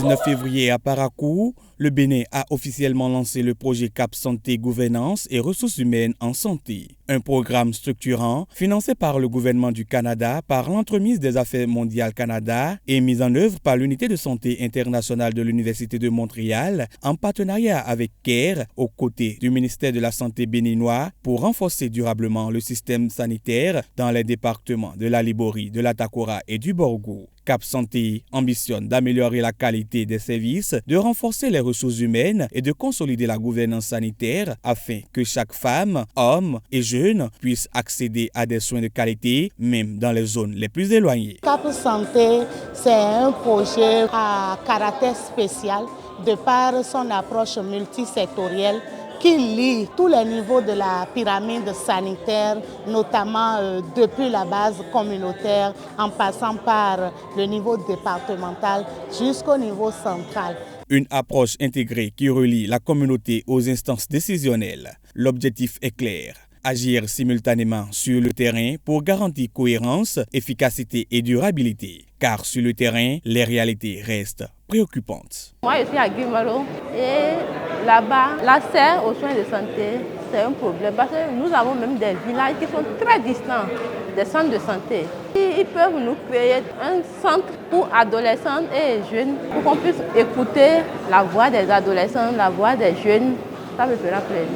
19 février à Parakou, le Bénin a officiellement lancé le projet CAP Santé Gouvernance et Ressources humaines en santé. Un programme structurant financé par le gouvernement du Canada, par l'entremise des Affaires mondiales Canada et mis en œuvre par l'Unité de santé internationale de l'Université de Montréal en partenariat avec CARE aux côtés du ministère de la Santé béninois pour renforcer durablement le système sanitaire dans les départements de la Liborie, de la Takora et du Borgou. CAP Santé ambitionne d'améliorer la qualité des services, de renforcer les ressources humaines et de consolider la gouvernance sanitaire afin que chaque femme, homme et jeune puisse accéder à des soins de qualité, même dans les zones les plus éloignées. CAP Santé, c'est un projet à caractère spécial de par son approche multisectorielle qui lie tous les niveaux de la pyramide sanitaire, notamment depuis la base communautaire, en passant par le niveau départemental jusqu'au niveau central. Une approche intégrée qui relie la communauté aux instances décisionnelles. L'objectif est clair. Agir simultanément sur le terrain pour garantir cohérence, efficacité et durabilité. Car sur le terrain, les réalités restent préoccupantes. Moi, je suis à Guimalo et là-bas, l'accès aux soins de santé, c'est un problème parce que nous avons même des villages qui sont très distants des centres de santé. Ils peuvent nous créer un centre pour adolescents et jeunes pour qu'on puisse écouter la voix des adolescents, la voix des jeunes. Ça me fera plaisir.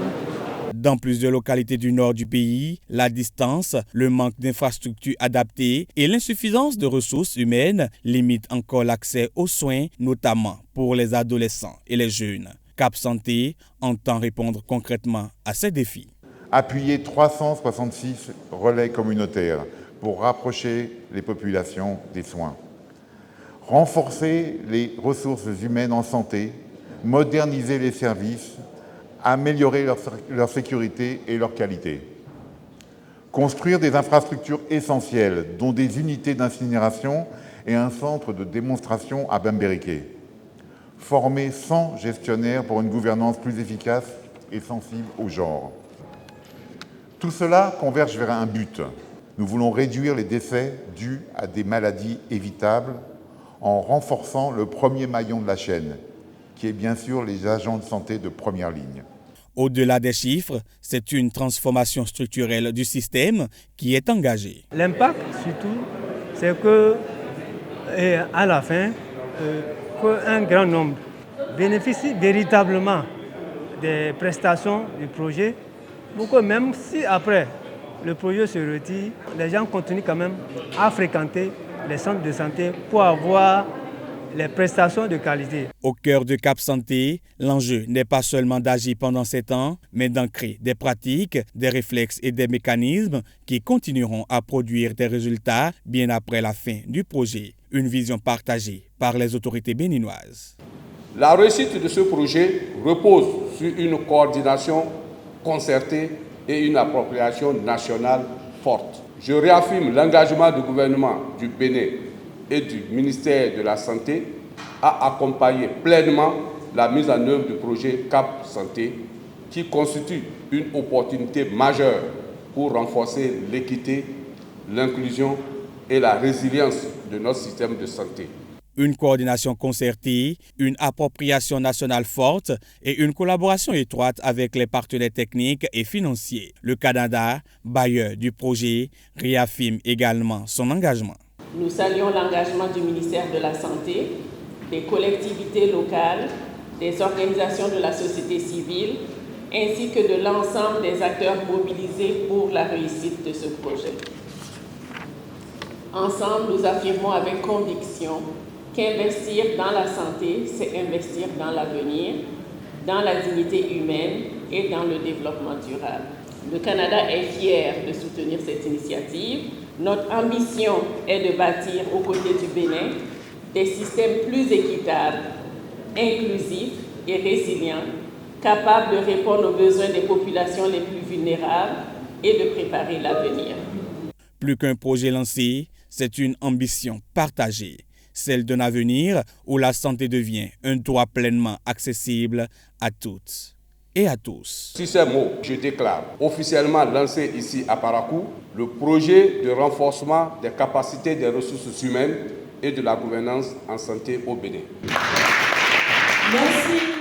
Dans plusieurs localités du nord du pays, la distance, le manque d'infrastructures adaptées et l'insuffisance de ressources humaines limitent encore l'accès aux soins, notamment pour les adolescents et les jeunes. CAP Santé entend répondre concrètement à ces défis. Appuyer 366 relais communautaires pour rapprocher les populations des soins. Renforcer les ressources humaines en santé, moderniser les services, améliorer leur sécurité et leur qualité. Construire des infrastructures essentielles, dont des unités d'incinération et un centre de démonstration à Bambereke. Former 100 gestionnaires pour une gouvernance plus efficace et sensible au genre. Tout cela converge vers un but. Nous voulons réduire les décès dus à des maladies évitables en renforçant le premier maillon de la chaîne, qui est bien sûr les agents de santé de première ligne. Au-delà des chiffres, c'est une transformation structurelle du système qui est engagée. L'impact, surtout, c'est que, à la fin, qu'un grand nombre bénéficie véritablement des prestations du projet, pour que même si après le projet se retire, les gens continuent quand même à fréquenter les centres de santé pour avoir les prestations de qualité. Au cœur de CAP Santé, l'enjeu n'est pas seulement d'agir pendant ces temps, mais d'ancrer des pratiques, des réflexes et des mécanismes qui continueront à produire des résultats bien après la fin du projet. Une vision partagée par les autorités béninoises. La réussite de ce projet repose sur une coordination concertée et une appropriation nationale forte. Je réaffirme l'engagement du gouvernement du Bénin et du ministère de la Santé à accompagner pleinement la mise en œuvre du projet CAP Santé qui constitue une opportunité majeure pour renforcer l'équité, l'inclusion et la résilience de notre système de santé. Une coordination concertée, une appropriation nationale forte et une collaboration étroite avec les partenaires techniques et financiers. Le Canada, bailleur du projet, réaffirme également son engagement. Nous saluons l'engagement du ministère de la Santé, des collectivités locales, des organisations de la société civile, ainsi que de l'ensemble des acteurs mobilisés pour la réussite de ce projet. Ensemble, nous affirmons avec conviction qu'investir dans la santé, c'est investir dans l'avenir, dans la dignité humaine et dans le développement durable. Le Canada est fier de soutenir cette initiative. Notre ambition est de bâtir aux côtés du Bénin des systèmes plus équitables, inclusifs et résilients, capables de répondre aux besoins des populations les plus vulnérables et de préparer l'avenir. Plus qu'un projet lancé, c'est une ambition partagée, celle d'un avenir où la santé devient un droit pleinement accessible à toutes et à tous. Sur ces mots, je déclare officiellement lancé ici à Parakou le projet de renforcement des capacités des ressources humaines et de la gouvernance en santé au Bénin. Merci.